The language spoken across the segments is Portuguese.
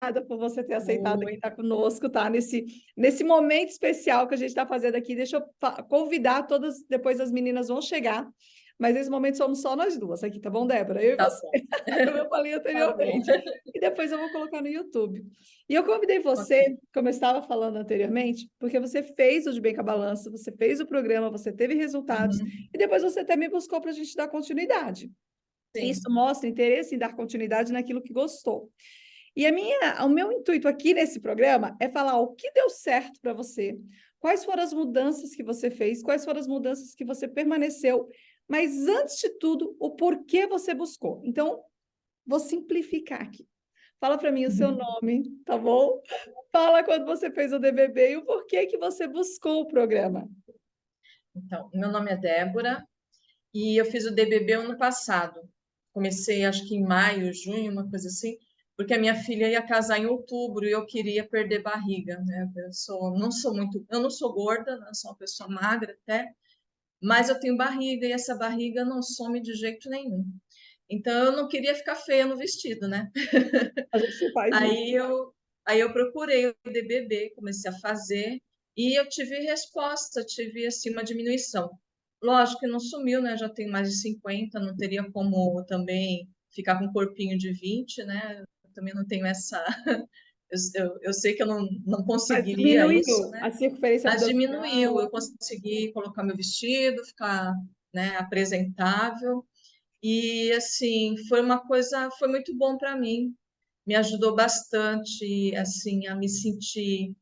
obrigada por você ter aceitado aqui Oi. estar conosco, tá? Nesse momento especial que a gente está fazendo aqui. Deixa eu convidar todas, depois as meninas vão chegar, mas nesse momento somos só nós duas aqui, tá bom, Débora? Eu e Tá você, bom. como eu falei Tá bom. anteriormente. E depois eu vou colocar no YouTube. E eu convidei Ok. você, como eu estava falando anteriormente, porque você fez o De Bem com a Balança, você fez o programa, você teve resultados, Uhum. e depois você até me buscou para a gente dar continuidade. Isso Sim. mostra interesse em dar continuidade naquilo que gostou. E o meu intuito aqui nesse programa é falar o que deu certo para você, quais foram as mudanças que você fez, quais foram as mudanças que você permaneceu, mas antes de tudo, o porquê você buscou. Então, vou simplificar aqui. Fala para mim o seu Uhum. nome, tá bom? Fala quando você fez o DBB e o porquê que você buscou o programa. Então, meu nome é Débora e eu fiz o DBB ano passado. Comecei, acho que em maio, junho, uma coisa assim, porque a minha filha ia casar em outubro e eu queria perder barriga, né? Eu não sou gorda, né? Sou uma pessoa magra até, mas eu tenho barriga e essa barriga não some de jeito nenhum. Então, eu não queria ficar feia no vestido, né? A gente faz isso. Aí eu, aí eu procurei o DBB, comecei a fazer e eu tive resposta, tive assim uma diminuição. Lógico que não sumiu, né? Já tenho mais de 50, não teria como também ficar com um corpinho de 20, né? Eu também não tenho essa. Eu sei que eu não Mas conseguiria isso, diminuiu né? a circunferência Mas diminuiu, abdominal. eu consegui colocar meu vestido, ficar, né, apresentável. E assim, foi uma coisa, foi muito bom para mim, me ajudou bastante, assim, eu me senti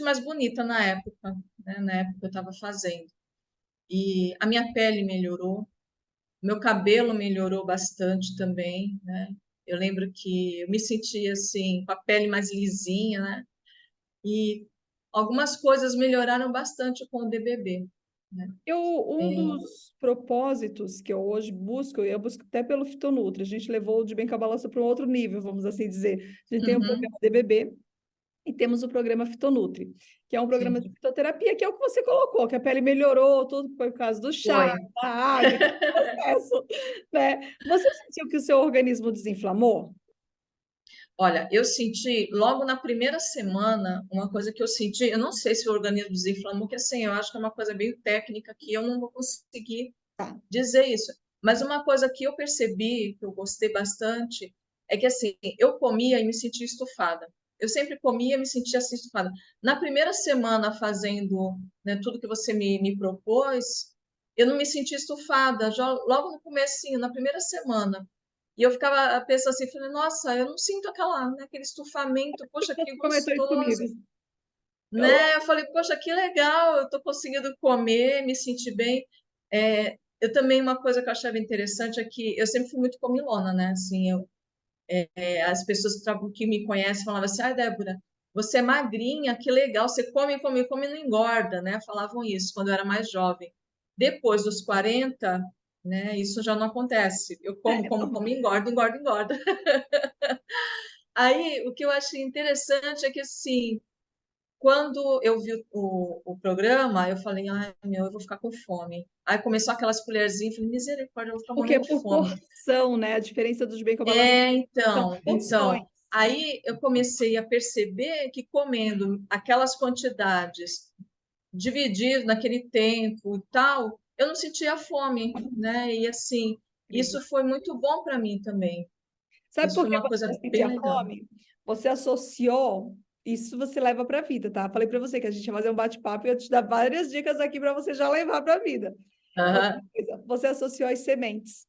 mais bonita na época, né? Na época que eu estava fazendo. E a minha pele melhorou, meu cabelo melhorou bastante também, né? Eu lembro que eu me sentia assim, com a pele mais lisinha, né? E algumas coisas melhoraram bastante com o DBB, né? Um E, dos propósitos que eu hoje busco, eu busco até pelo Fitonutri, a gente levou o de bem com a balança para um outro nível, vamos assim dizer. A gente tem o uhum, programa DBB e temos o programa Fitonutri, que é um programa de sim, fitoterapia, que é o que você colocou, que a pele melhorou, tudo foi por causa do chá, foi. da água, e todo o processo, né? Você sentiu que o seu organismo desinflamou? Olha, eu senti logo na primeira semana uma coisa que eu senti, eu não sei se o organismo desinflamou, que assim, eu acho que é uma coisa bem técnica que eu não vou conseguir Tá. dizer isso. Mas uma coisa que eu percebi, que eu gostei bastante, é que assim, eu comia e me sentia estufada. Eu sempre comia e me sentia assim estufada. Na primeira semana fazendo, né, tudo que você me propôs, eu não me senti estufada, já logo no comecinho, na primeira semana. E eu ficava pensando assim, falei, nossa, eu não sinto aquela, né, aquele estufamento, poxa, que Você comentou isso comigo. gostoso, né? Eu falei, poxa, que legal, eu estou conseguindo comer, me sentir bem. Eu também, uma coisa que eu achava interessante é que eu sempre fui muito comilona, né? Assim, as pessoas que me conhecem falavam assim, ah, Débora, você é magrinha, que legal, você come, come, come e não engorda, né? Falavam isso quando eu era mais jovem. Depois dos 40, né, isso já não acontece. Eu como, É, como, como, engordo, engordo, engordo. Aí, o que eu achei interessante é que, assim, quando eu vi o programa, eu falei, ai, meu, eu vou ficar com fome. Aí começou aquelas colherzinhas, eu falei, misericórdia, eu vou ficar porque é morrendo de por fome. porção, né? A diferença do de bem com a balança são porções. Então, aí eu comecei a perceber que comendo aquelas quantidades, dividido naquele tempo e tal, eu não sentia fome, né? E assim, Incrível. isso foi muito bom para mim também. Sabe Isso por foi que uma você coisa não bem sentia legal. fome? Você associou, isso você leva para a vida, tá? Falei para você que a gente ia fazer um bate-papo e eu te dar várias dicas aqui para você já levar para a vida. Outra Aham, coisa, você associou as sementes.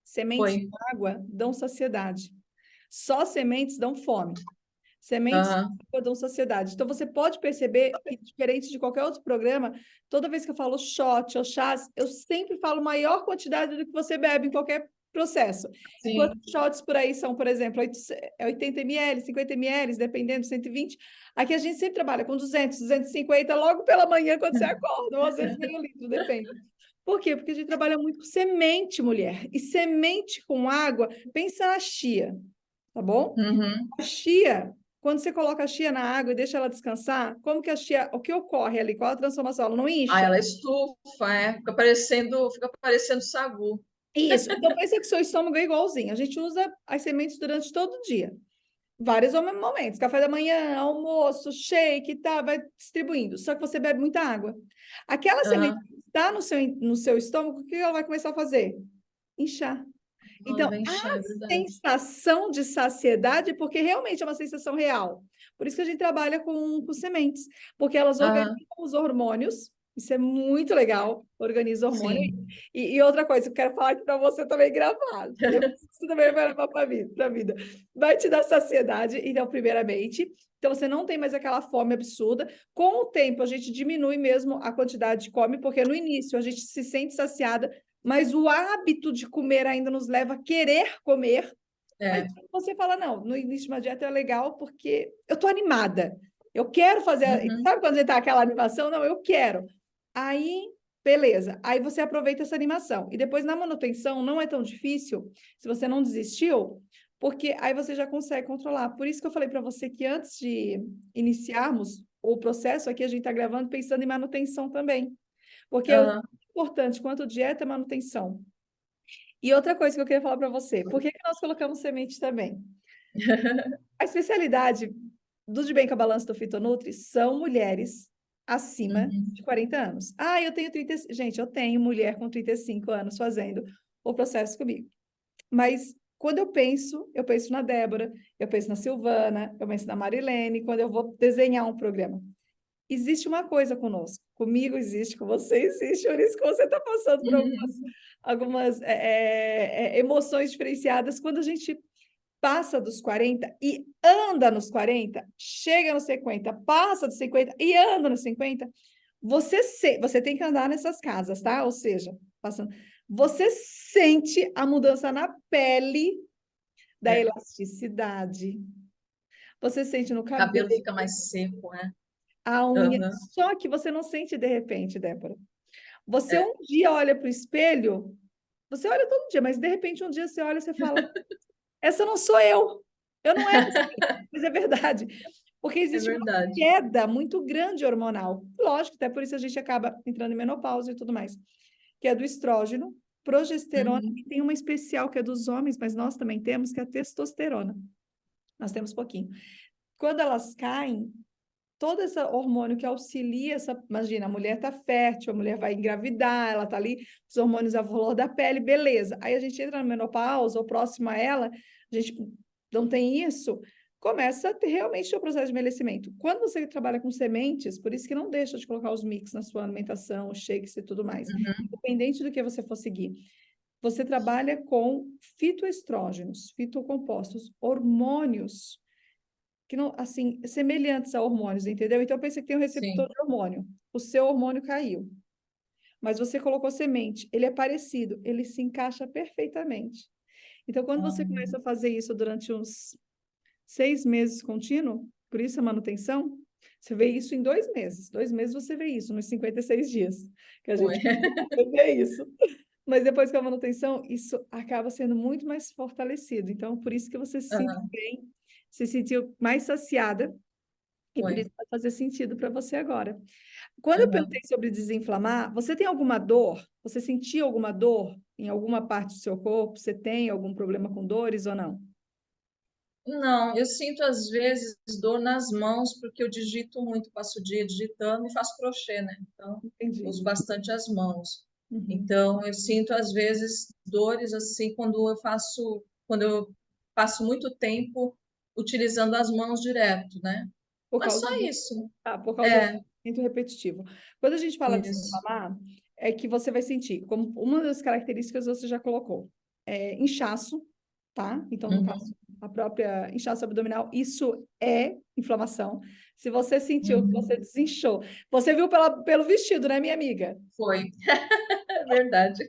Sementes foi. com água dão saciedade. Só sementes dão fome. Sementes Aham, com água dão saciedade. Então, você pode perceber que, diferente de qualquer outro programa, toda vez que eu falo shot ou chás, eu sempre falo maior quantidade do que você bebe em qualquer processo. Enquanto sim. shots por aí são, por exemplo, 80 ml, 50 ml, dependendo, 120. Aqui a gente sempre trabalha com 200, 250, logo pela manhã quando você acorda, ou às vezes meio litro, depende. Por quê? Porque a gente trabalha muito com semente, mulher. E semente com água, pensa na chia, tá bom? Uhum. A chia, quando você coloca a chia na água e deixa ela descansar, como que a chia, o que ocorre ali? Qual a transformação? Ela não Ah, incha? ela estufa, fica parecendo sagu. Isso. Então, pensa que o seu estômago é igualzinho. A gente usa as sementes durante todo o dia. Vários momentos, café da manhã, almoço, shake e tal, vai distribuindo. Só que você bebe muita água. Aquela semente Aham. que está no seu estômago, o que ela vai começar a fazer? Inchar. Ela Então, vai a inchar, é verdade. sensação de saciedade, porque realmente é uma sensação real. Por isso que a gente trabalha com sementes, porque elas organizam Aham, os hormônios. Isso é muito legal, organiza hormônio. sim. E outra coisa, que eu quero falar aqui para você também gravado. Depois você também vai levar para a vida. Vai te dar saciedade, então, primeiramente. Então, você não tem mais aquela fome absurda. Com o tempo, a gente diminui mesmo a quantidade de come, porque no início a gente se sente saciada, mas o hábito de comer ainda nos leva a querer comer. Mas É. você fala, não, no início de uma dieta é legal porque eu estou animada. Eu quero fazer. Uhum. Sabe quando você está aquela animação? Não, eu quero. Aí, beleza. Aí você aproveita essa animação. E depois, na manutenção, não é tão difícil se você não desistiu, porque aí você já consegue controlar. Por isso que eu falei para você que antes de iniciarmos o processo aqui, a gente está gravando pensando em manutenção também. Porque é Aham. importante quanto dieta é manutenção. E outra coisa que eu queria falar para você, por que que nós colocamos semente também? A especialidade do De Bem com a Balança do Fitonutri são mulheres acima Uhum. de 40 anos. Ah, eu tenho 30. Gente, eu tenho mulher com 35 anos fazendo o processo comigo. Mas quando eu penso na Débora, eu penso na Silvana, eu penso na Marilene, quando eu vou desenhar um programa. Existe uma coisa conosco. Comigo existe, com você existe, por isso que você está passando por algumas emoções diferenciadas. Quando a gente passa dos 40 e anda nos 40, chega nos 50, passa dos 50 e anda nos 50, você tem que andar nessas casas, tá? Ou seja, passando, você sente a mudança na pele da É. elasticidade. Você sente no O cabelo, cabelo fica mais seco, né? a unha. Aham. Só que você não sente de repente, Débora. Você É, um dia olha para o espelho, você olha todo dia, mas de repente um dia você olha e você fala: essa não sou eu. Eu não era assim. Mas é verdade. Porque é existe uma verdade. queda muito grande hormonal. Lógico, até por isso a gente acaba entrando em menopausa e tudo mais. Que é do estrógeno, progesterona, Uhum. e tem uma especial que é dos homens, mas nós também temos, que é a testosterona. Nós temos pouquinho. Quando elas caem, todo esse hormônio que auxilia essa. Imagina, a mulher está fértil, a mulher vai engravidar, ela está ali, os hormônios à flor da pele, beleza. Aí a gente entra na menopausa ou próxima a ela, a gente não tem isso, começa a ter realmente o processo de envelhecimento. Quando você trabalha com sementes, por isso que não deixa de colocar os mix na sua alimentação, os shakes e tudo mais, Uhum. independente do que você for seguir. Você trabalha com fitoestrógenos, fitocompostos, hormônios que não, assim, semelhantes a hormônios, entendeu? Então, pensa que tem um receptor Sim. de hormônio. O seu hormônio caiu, mas você colocou semente. Ele é parecido, ele se encaixa perfeitamente. Então, quando você começa Uhum. a fazer isso durante uns 6 meses contínuo, por isso a manutenção, você vê isso em 2 meses. 2 meses você vê isso, nos 56 dias que a Foi. gente você vê isso. Mas depois com a manutenção, isso acaba sendo muito mais fortalecido. Então, por isso que você se sentiu Aham. bem, se sentiu mais saciada, e por Foi. isso vai fazer sentido para você agora. Quando eu Aham. perguntei sobre desinflamar, você tem alguma dor? Você sentiu alguma dor em alguma parte do seu corpo? Você tem algum problema com dores ou não? Não, eu sinto às vezes dor nas mãos porque eu digito muito, passo o dia digitando e faço crochê, né? Então, Entendi. uso bastante as mãos. Uhum. Então, eu sinto às vezes dores assim quando eu passo muito tempo utilizando as mãos direto, né? Por Mas só causa do, isso. por causa do É, movimento repetitivo. Quando a gente fala de isso. desinflamar, é que você vai sentir, como uma das características você já colocou, inchaço, tá? Então, no caso, Uhum, a própria inchaço abdominal, isso é inflamação. Se você sentiu que você uhum. desinchou, você viu pelo vestido, né, minha amiga? Foi, é verdade.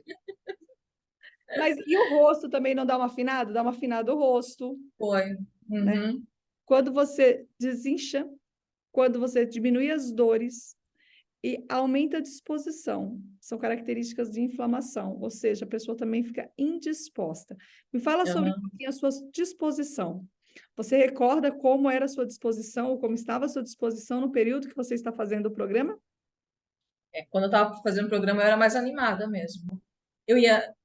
Mas e o rosto também não dá uma afinada? Dá uma afinada o rosto, Foi. né? Uhum. Quando você desincha, quando você diminui as dores, e aumenta a disposição. São características de inflamação, ou seja, a pessoa também fica indisposta. Me fala sobre um Aham. pouquinho a sua disposição. Você recorda como era a sua disposição, ou como estava a sua disposição no período que você está fazendo o programa? É, quando eu estava fazendo o programa, eu era mais animada mesmo. Eu ia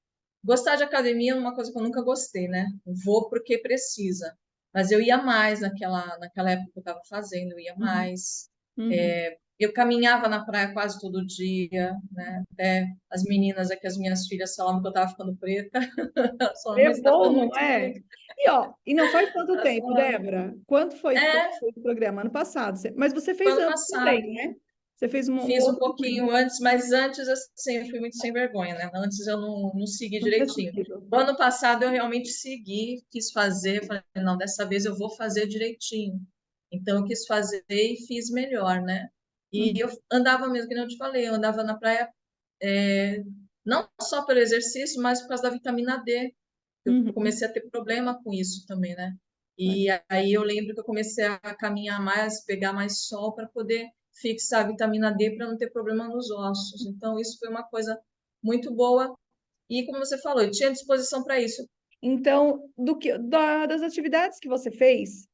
gostar de academia é uma coisa que eu nunca gostei, né? Vou porque precisa. Mas eu ia mais naquela época que eu estava fazendo, eu ia Uhum. mais. Uhum. Eu caminhava na praia quase todo dia, né? Até as meninas aqui, as minhas filhas falavam que eu estava ficando preta. Elas falavam, É mas você está bom, ficando não muito é? bonita. E, ó, e não faz tanto Elas tempo, falavam, Débora. Quanto foi que você é, fez o programa? Ano passado. Mas você foi fez ano antes passado. também, né? Você fez um Fiz um outro também. pouquinho antes, mas antes, assim, eu fui muito sem vergonha, né? Antes eu não segui Não tinha direitinho. seguido. O ano passado eu realmente segui, quis fazer, falei, não, dessa vez eu vou fazer direitinho. Então eu quis fazer e fiz melhor, né? E Uhum. eu andava mesmo, que nem eu te falei, eu andava na praia, não só pelo exercício, mas por causa da vitamina D. Eu Uhum. comecei a ter problema com isso também, né? É. E aí eu lembro que eu comecei a caminhar mais, pegar mais sol para poder fixar a vitamina D para não ter problema nos ossos. Então, isso foi uma coisa muito boa. E como você falou, eu tinha disposição para isso. Então, das atividades que você fez,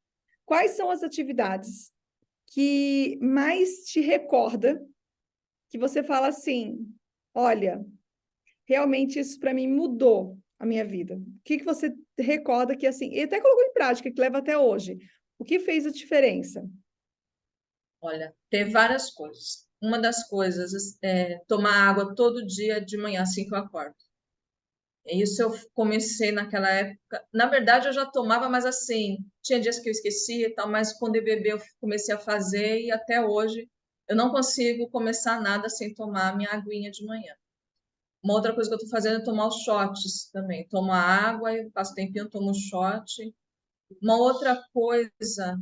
quais são as atividades que mais te recorda, que você fala assim, olha, realmente isso para mim mudou a minha vida? O que que você recorda que assim, e até colocou em prática, que leva até hoje? O que fez a diferença? Olha, ter várias coisas. Uma das coisas é tomar água todo dia de manhã, assim que eu acordo. Isso eu comecei naquela época. Na verdade, eu já tomava, mas assim, tinha dias que eu esquecia e tal, mas quando eu bebi, eu comecei a fazer e até hoje eu não consigo começar nada sem tomar a minha aguinha de manhã. Uma outra coisa que eu estou fazendo é tomar os shots também. Tomo a água e passo tempinho, tomo um shot. Uma outra coisa,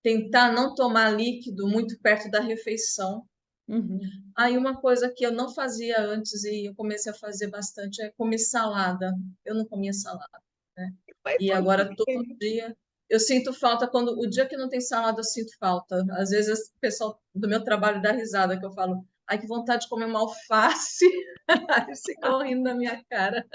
tentar não tomar líquido muito perto da refeição. Uhum. Aí uma coisa que eu não fazia antes e eu comecei a fazer bastante é comer salada. Eu não comia salada, né? Mas E por agora todo quê? dia eu sinto falta quando o dia que não tem salada eu sinto falta. Às vezes o pessoal do meu trabalho dá risada que eu falo, ai que vontade de comer uma alface. Eles ficam rindo da minha cara.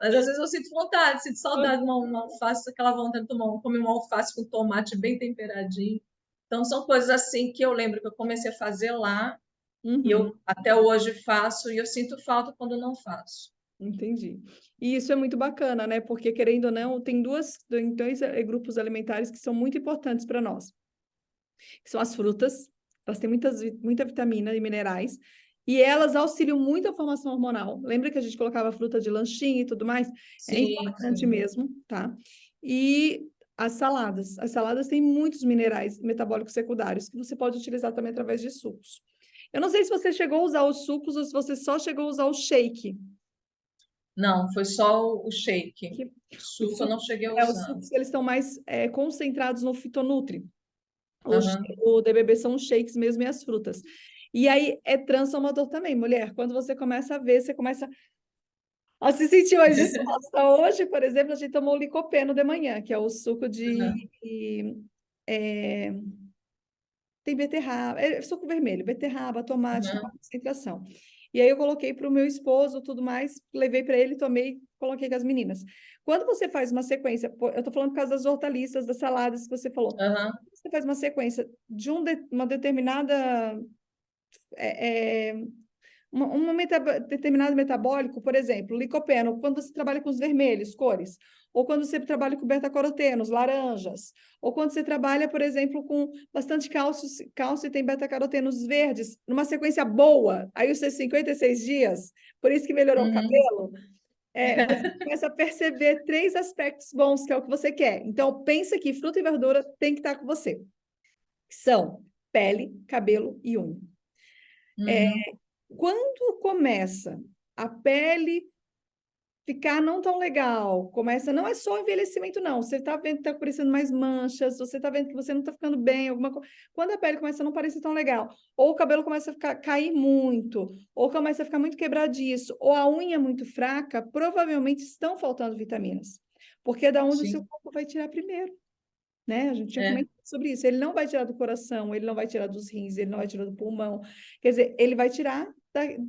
Mas às vezes eu sinto vontade, sinto saudade de uma alface, aquela vontade de comer uma alface com tomate bem temperadinho. Então são coisas assim que eu lembro que eu comecei a fazer lá e Uhum. eu até hoje faço e eu sinto falta quando não faço. Entendi. E isso é muito bacana, né? Porque, querendo ou não, tem dois grupos alimentares que são muito importantes para nós, que são as frutas. Elas têm muita vitamina e minerais, e elas auxiliam muito a formação hormonal. Lembra que a gente colocava fruta de lanchinho e tudo mais? É Sim, importante sim. mesmo, tá? E as saladas. As saladas têm muitos minerais metabólicos secundários que você pode utilizar também através de sucos. Eu não sei se você chegou a usar os sucos ou se você só chegou a usar o shake. Não, foi só o shake. Que Suco eu não cheguei a os usar. sucos eles estão mais concentrados no fitonutri. Aham. O DBB são os shakes mesmo e as frutas. E aí é transformador também, mulher. Quando você começa a ver, você começa a se sentir mais disposta. Hoje, por exemplo, a gente tomou o licopeno de manhã, que é o suco Aham. é, tem beterraba, é suco vermelho, beterraba, tomate, tem uma Aham. concentração. E aí eu coloquei para o meu esposo, tudo mais, levei para ele, tomei, coloquei com as meninas. Quando você faz uma sequência, eu estou falando por causa das hortaliças, das saladas que você falou. Aham. Você faz uma sequência de uma determinada é, é, determinado metabólico, por exemplo, licopeno, quando você trabalha com os vermelhos, cores, ou quando você trabalha com beta-carotenos, laranjas, ou quando você trabalha, por exemplo, com bastante cálcio e tem beta-carotenos verdes, numa sequência boa, aí os seus 56 dias, por isso que melhorou o Uhum. cabelo, você começa a perceber três aspectos bons, que é o que você quer. Então, pensa que fruta e verdura tem que estar com você. São pele, cabelo e unha. Uhum. Quando começa a pele ficar não tão legal, começa, não é só envelhecimento, não. Você está vendo que está aparecendo mais manchas, você está vendo que você não está ficando bem, alguma coisa. Quando a pele começa a não parecer tão legal, ou o cabelo começa a cair muito, ou começa a ficar muito quebradiço, ou a unha muito fraca, provavelmente estão faltando vitaminas. Porque é da onde o seu Sim. corpo vai tirar primeiro, né? A gente tinha É. comentado sobre isso. Ele não vai tirar do coração, ele não vai tirar dos rins, ele não vai tirar do pulmão. Quer dizer, ele vai tirar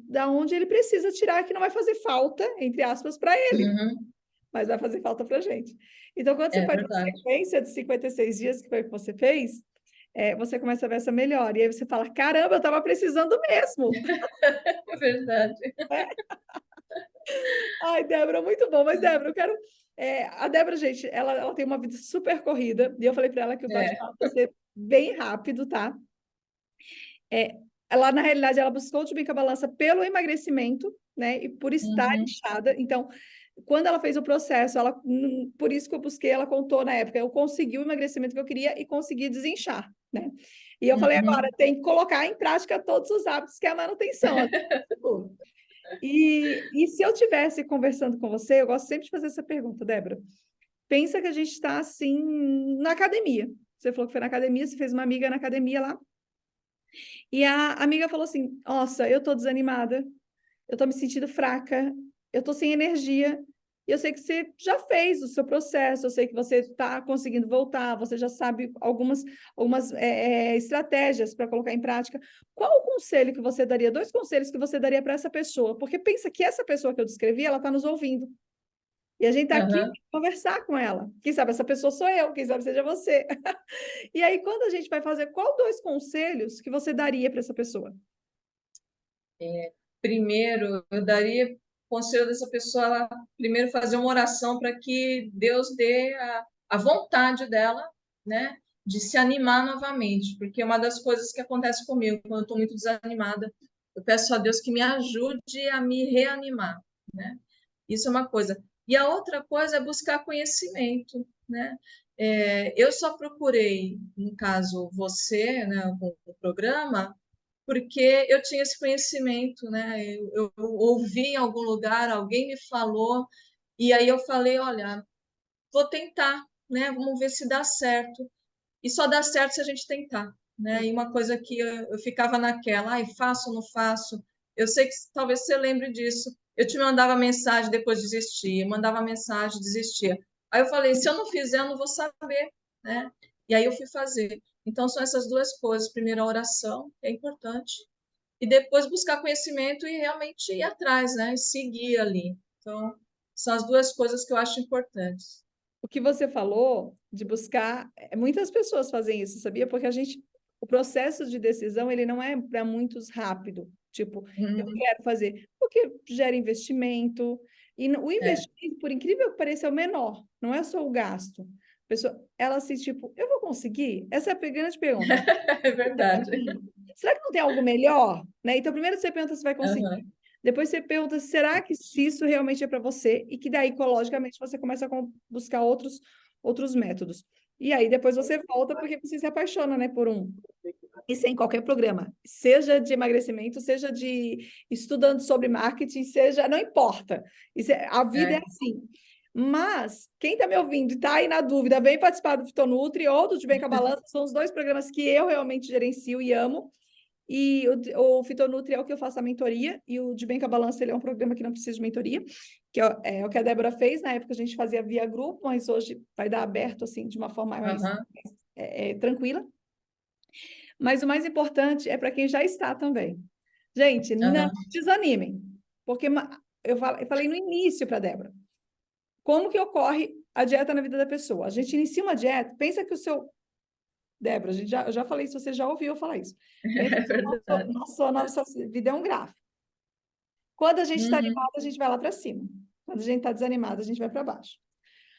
da onde ele precisa tirar, que não vai fazer falta, entre aspas, para ele, Uhum. mas vai fazer falta para a gente. Então, quando você É faz a verdade. sequência de 56 dias, que foi o que você fez, você começa a ver essa melhora. E aí você fala: caramba, eu estava precisando mesmo. É verdade. Ai, Débora, muito bom. Mas, Débora, eu quero A Débora, gente, ela tem uma vida super corrida, e eu falei para ela que o É. bate-papo vai ser bem rápido, tá? Ela, na realidade, ela buscou o De Bem com a Balança pelo emagrecimento, né? E por estar Uhum, inchada. Então, quando ela fez o processo, por isso que eu busquei, ela contou na época, eu consegui o emagrecimento que eu queria e consegui desinchar, né? E eu falei, agora uhum. tem que colocar em prática todos os hábitos que é a manutenção. E se eu tivesse conversando com você, eu gosto sempre de fazer essa pergunta, Débora. Pensa que a gente está assim na academia. Você falou que foi na academia, você fez uma amiga na academia lá. E a amiga falou assim: Nossa, eu tô desanimada, eu tô me sentindo fraca, eu tô sem energia. E eu sei que você já fez o seu processo, eu sei que você está conseguindo voltar, você já sabe algumas estratégias para colocar em prática. Qual o conselho que você daria? Dois conselhos que você daria para essa pessoa? Porque pensa que essa pessoa que eu descrevi, ela está nos ouvindo. E a gente está aqui Aham. para conversar com ela. Quem sabe essa pessoa sou eu, quem sabe seja você. E aí, quando a gente vai fazer, qual dois conselhos que você daria para essa pessoa? Primeiro, eu daria conselho dessa pessoa, ela primeiro fazer uma oração para que Deus dê a vontade dela, né, de se animar novamente, porque é uma das coisas que acontece comigo quando eu estou muito desanimada, eu peço a Deus que me ajude a me reanimar, né? Isso é uma coisa. E a outra coisa é buscar conhecimento, né? Eu só procurei, no caso você, né, o programa, porque eu tinha esse conhecimento, né? Eu ouvi em algum lugar, alguém me falou, e aí eu falei, olha, vou tentar, né? Vamos ver se dá certo. E só dá certo se a gente tentar, né? E uma coisa que eu ficava naquela, ai, faço ou não faço? Eu sei que talvez você lembre disso. Eu te mandava mensagem, depois desistia, mandava mensagem, desistia. Aí eu falei, se eu não fizer, eu não vou saber, né? E aí eu fui fazer. Então são essas duas coisas. Primeiro, a oração, que é importante, e depois buscar conhecimento e realmente ir atrás, né? E seguir ali. Então, são as duas coisas que eu acho importantes. O que você falou de buscar, muitas pessoas fazem isso, sabia? Porque o processo de decisão, ele não é para muitos rápido. Tipo, eu Uhum. quero fazer, porque gera investimento. E o É, investimento, por incrível que pareça, é o menor, não é só o gasto. A pessoa, ela se tipo, eu vou conseguir? Essa é a grande pergunta. é verdade. Será que não tem algo melhor? Né? Então, primeiro você pergunta se vai conseguir. Uhum. Depois você pergunta, será que se isso realmente é para você? E que daí, logicamente, você começa a buscar outros métodos. E aí, depois você volta porque você se apaixona, né, por um. Isso é em qualquer programa, seja de emagrecimento, seja de estudando sobre marketing, seja, não importa. A vida é É. assim. Mas, quem está me ouvindo e está aí na dúvida, vem participar do Fitonutri ou do De Bem com a Balança, são os dois programas que eu realmente gerencio e amo. E o Fitonutri é o que eu faço a mentoria, e o De Bem com a Balança ele é um programa que não precisa de mentoria, que é o que a Débora fez. Na época a gente fazia via grupo, mas hoje vai dar aberto assim de uma forma mais Uhum. tranquila. Mas o mais importante é para quem já está também. Gente, não Uhum. desanimem, porque eu falei no início para a Débora, como que ocorre a dieta na vida da pessoa? A gente inicia uma dieta, pensa que o seu Débora, eu já falei isso, você já ouviu eu falar isso. Pensa É que verdade. nossa vida é um gráfico. Quando a gente está Uhum. animado, a gente vai lá para cima. Quando a gente está desanimado, a gente vai para baixo.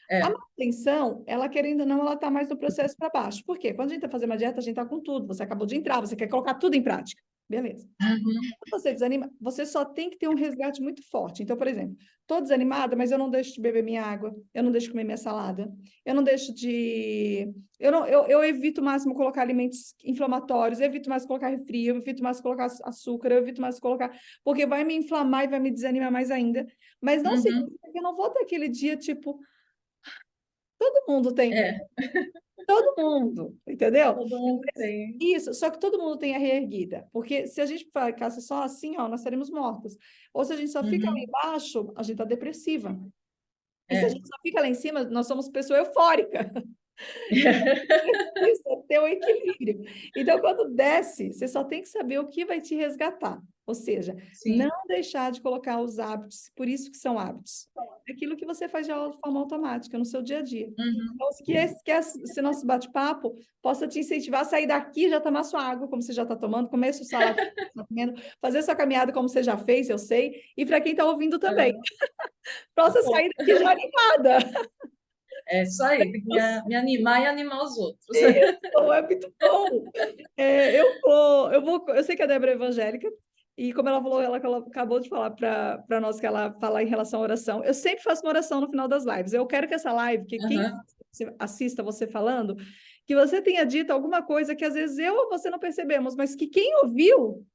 A É. manutenção, ela querendo ou não, ela está mais no processo para baixo. Por quê? Quando a gente está fazendo uma dieta, a gente está com tudo. Você acabou de entrar, você quer colocar tudo em prática. Beleza. Uhum. Quando você desanima, você só tem que ter um resgate muito forte. Então, por exemplo, estou desanimada, mas eu não deixo de beber minha água, eu não deixo de comer minha salada, eu não deixo de. Eu evito o máximo colocar alimentos inflamatórios, eu evito mais colocar refri, eu evito mais colocar açúcar, eu evito mais colocar. Porque vai me inflamar e vai me desanimar mais ainda. Mas não Uhum. significa que eu não vou ter aquele dia, tipo, todo mundo tem. É. Todo mundo, entendeu? Todo mundo tem. Isso, só que todo mundo tem a reerguida, porque se a gente ficasse só assim, ó, nós estaríamos mortos. Ou se a gente só fica lá Uhum. embaixo, a gente está depressiva. E se a É. gente só fica lá em cima, nós somos pessoa eufórica. Isso, é ter o equilíbrio. Então, quando desce, você só tem que saber o que vai te resgatar. Ou seja, não Sim. deixar de colocar os hábitos, por isso que são hábitos. É aquilo que você faz de forma automática no seu dia a dia. Uhum. Então, que esse nosso bate-papo possa te incentivar a sair daqui e já tomar sua água, como você já está tomando, comer sua salada, como você tá comendo, fazer sua caminhada como você já fez, eu sei, e para quem está ouvindo também, Aham. Tá possa bom. sair daqui já animada. É isso aí, tem que me animar e animar os outros. Isso, é muito bom. Eu sei que a Débora é evangélica, e como ela falou, ela acabou de falar para nós que ela fala em relação à oração. Eu sempre faço uma oração no final das lives. Eu quero que essa live, que quem Aham. assista você falando, que você tenha dito alguma coisa que às vezes eu ou você não percebemos, mas que quem ouviu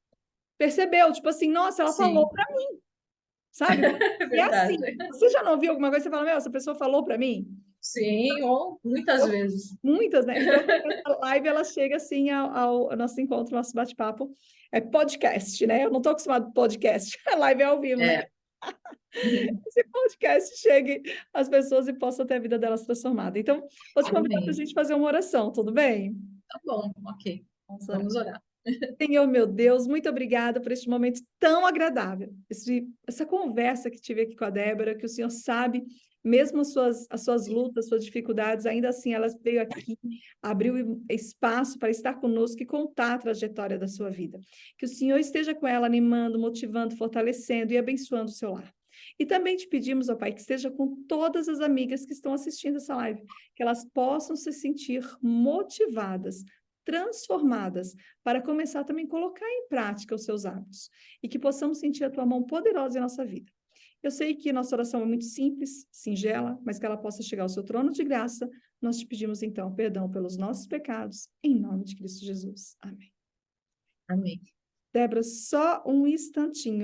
percebeu. Tipo assim, nossa, ela falou, Sim, sabe? é E é assim, verdade. você já não ouviu alguma coisa, você fala, meu, essa pessoa falou para mim? Sim, ou muitas vezes. Muitas, né? Então, essa live, ela chega assim ao nosso encontro, nosso bate-papo. É podcast, né? Eu não estou acostumado com podcast. A live é ao vivo, né? É. Esse podcast chegue às pessoas e possa ter a vida delas transformada. Então, vou te convidar para a Amém. gente fazer uma oração, tudo bem? Tá bom, ok. Vamos orar. Vamos orar. Senhor, meu Deus, muito obrigada por este momento tão agradável, essa conversa que tive aqui com a Débora, que o Senhor sabe, mesmo as suas lutas, suas dificuldades, ainda assim ela veio aqui, abriu espaço para estar conosco e contar a trajetória da sua vida. Que o Senhor esteja com ela, animando, motivando, fortalecendo e abençoando o seu lar. E também te pedimos, ó Pai, que esteja com todas as amigas que estão assistindo essa live, que elas possam se sentir motivadas, transformadas, para começar também a colocar em prática os seus hábitos e que possamos sentir a tua mão poderosa em nossa vida. Eu sei que nossa oração é muito simples, singela, mas que ela possa chegar ao seu trono de graça. Nós te pedimos então perdão pelos nossos pecados, em nome de Cristo Jesus. Amém. Amém. Débora, só um instantinho.